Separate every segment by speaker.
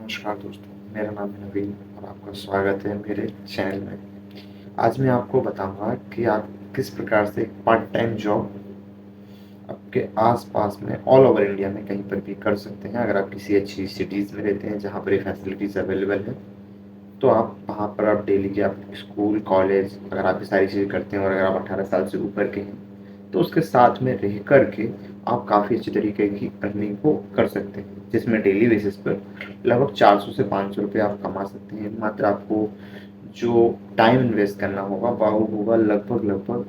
Speaker 1: नमस्कार दोस्तों, मेरा नाम है नवीन और आपका स्वागत है मेरे चैनल में। आज मैं आपको बताऊंगा कि आप किस प्रकार से एक पार्ट टाइम जॉब आपके आस-पास में ऑल ओवर इंडिया में कहीं पर भी कर सकते हैं। अगर आप किसी अच्छी सिटीज़ में रहते हैं जहाँ पर ये फैसिलिटीज़ अवेलेबल है, तो आप वहाँ पर आप डेली के आप स्कूल, कॉलेज अगर आप ये सारी चीज़ें करते हैं और अगर आप 18 साल से ऊपर के हैं, तो उसके साथ में रह कर के आप काफ़ी अच्छी तरीके की अर्निंग को कर सकते हैं, जिसमें डेली बेसिस पर लगभग 400 से 500 रुपये आप कमा सकते हैं। मात्र आपको जो टाइम इन्वेस्ट करना होगा वो होगा लगभग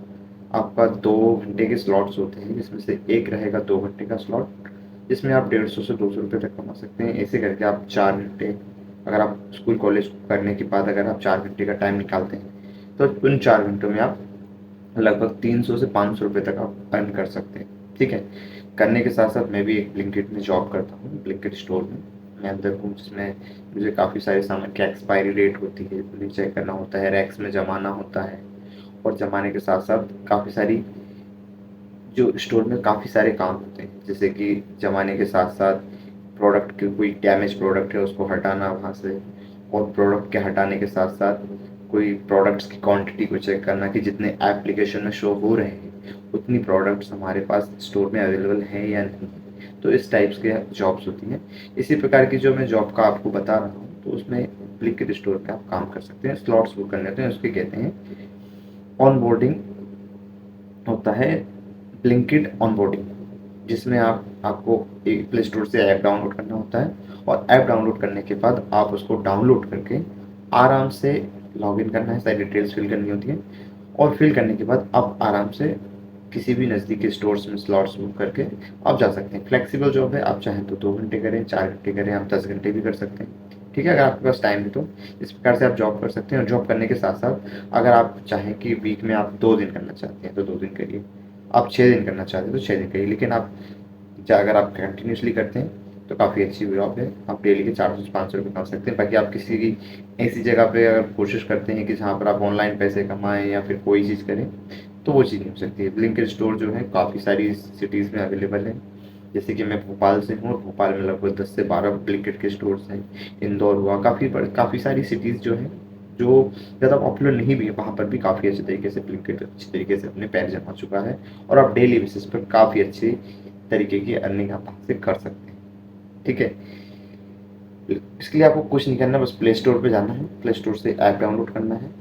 Speaker 1: आपका 2 घंटे के स्लॉट्स होते हैं, जिसमें से एक रहेगा 2 घंटे का स्लॉट, जिसमें आप 150 से 200 रुपये तक कमा सकते हैं। ऐसे करके आप 4 घंटे अगर आप स्कूल कॉलेज करने के बाद अगर आप 4 घंटे का टाइम निकालते हैं, तो उन 4 घंटों में आप लगभग 300 से 500 रुपये तक आप अर्न कर सकते हैं। ठीक है, करने के साथ साथ मैं भी एक ब्लिंकिट में जॉब करता हूँ, ब्लिंकिट स्टोर में मैं अंदर हूँ, जिसमें मुझे काफ़ी सारे सामान की एक्सपायरी डेट होती है, उन्हें चेक करना होता है, रैक्स में जमाना होता है और जमाने के साथ साथ काफ़ी सारी जो स्टोर में काफ़ी सारे काम होते हैं, जैसे कि जमाने के साथ साथ प्रोडक्ट के कोई डैमेज प्रोडक्ट है उसको हटाना वहाँ से, और प्रोडक्ट के हटाने के साथ साथ कोई प्रोडक्ट्स की क्वांटिटी को चेक करना कि जितने एप्लीकेशन में शो हो रहे हैं उतनी प्रोडक्ट्स हमारे पास स्टोर में अवेलेबल हैं या नहीं। तो इस टाइप्स के जॉब्स होती हैं। इसी प्रकार की जो मैं जॉब का आपको बता रहा हूँ, तो उसमें ब्लिंकिट स्टोर पे आप काम कर सकते हैं, स्लॉट्स बुक करने होते हैं, उसके कहते हैं ऑन बोर्डिंग होता है, ब्लिंकिट ऑनबोर्डिंग, जिसमें आपको एक प्ले स्टोर से ऐप डाउनलोड करना होता है और ऐप डाउनलोड करने के बाद आप उसको डाउनलोड करके आराम से लॉगिन करना है, सारी डिटेल्स फिल करनी होती है और फिल करने के बाद आप आराम से किसी भी नज़दीकी स्टोर्स में स्लॉट्स बुक करके आप जा सकते हैं। फ्लेक्सिबल जॉब है, आप चाहें तो 2 घंटे करें, 4 घंटे करें, आप 10 घंटे भी कर सकते हैं। ठीक है, अगर आपके पास टाइम है तो इस प्रकार से आप जॉब कर सकते हैं। और जॉब करने के साथ-साथ अगर आप चाहें कि वीक में आप 2 दिन करना चाहते हैं, तो 2 दिन करिए। आप 6 दिन करना चाहते हैं, तो 6 दिन करिए। लेकिन आप अगर आप कंटिन्यूअसली करते हैं, तो काफ़ी अच्छी जॉब है। आप डेली के 400 से 500 रुपये कमा सकते हैं। बाकी आप किसी की ऐसी जगह पे अगर कोशिश करते हैं कि जहाँ पर आप ऑनलाइन पैसे कमाएँ या फिर कोई चीज़ करें, तो वो चीज़ नहीं हो सकती है। ब्लिंकिट स्टोर जो है काफ़ी सारी सिटीज़ में अवेलेबल है। जैसे कि मैं भोपाल से हूँ और भोपाल में लगभग 10 से 12 ब्लिंकिट के स्टोर्स हैं। इंदौर हुआ, काफ़ी सारी सिटीज़ जो हैं, जो ज़्यादा पॉपुलर नहीं भी है, वहाँ पर भी काफ़ी अच्छे तरीके से ब्लिंकिट अच्छी तरीके से अपने पैर जमा चुका है और आप डेली बेसिस पर काफ़ी अच्छी तरीके की अर्निंग आप वहाँ से कर सकते हैं। ठीक है, इसके लिए आपको कुछ नहीं करना, बस प्ले स्टोर पे जाना है, प्ले स्टोर से ऐप डाउनलोड करना है।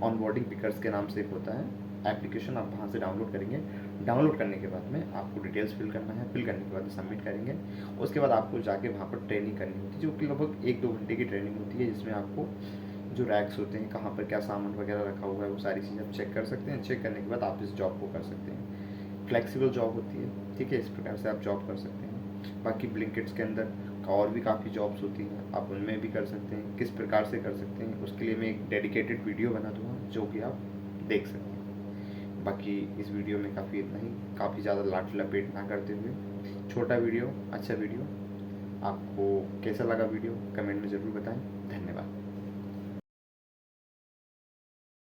Speaker 1: ऑनबोर्डिंग पिकर्स के नाम से एक होता है एप्लीकेशन, आप वहाँ से डाउनलोड करेंगे। डाउनलोड करने के बाद में आपको डिटेल्स फिल करना है, फिल करने के बाद सबमिट करेंगे। उसके बाद आपको जाके वहाँ पर ट्रेनिंग करनी होती है, जो कि लगभग 1-2 घंटे की ट्रेनिंग होती है, जिसमें आपको जो रैक्स होते हैं, कहाँ पर क्या सामान वगैरह रखा हुआ है, वो सारी चीज़ें आप चेक कर सकते हैं। चेक करने के बाद आप इस जॉब को कर सकते हैं। फ्लेक्सिबल जॉब होती है। ठीक है, इस प्रकार से आप जॉब कर सकते हैं। बाकी ब्लिंकिट्स के अंदर और भी काफ़ी जॉब्स होती हैं, आप उनमें भी कर सकते हैं। किस प्रकार से कर सकते हैं, उसके लिए मैं एक डेडिकेटेड वीडियो बना दूँगा, जो कि आप देख सकते हैं। बाकी इस वीडियो में काफ़ी इतना ही, काफ़ी ज़्यादा लाट लपेट ना करते हुए, छोटा वीडियो, अच्छा वीडियो। आपको कैसा लगा वीडियो कमेंट में ज़रूर बताएं। धन्यवाद।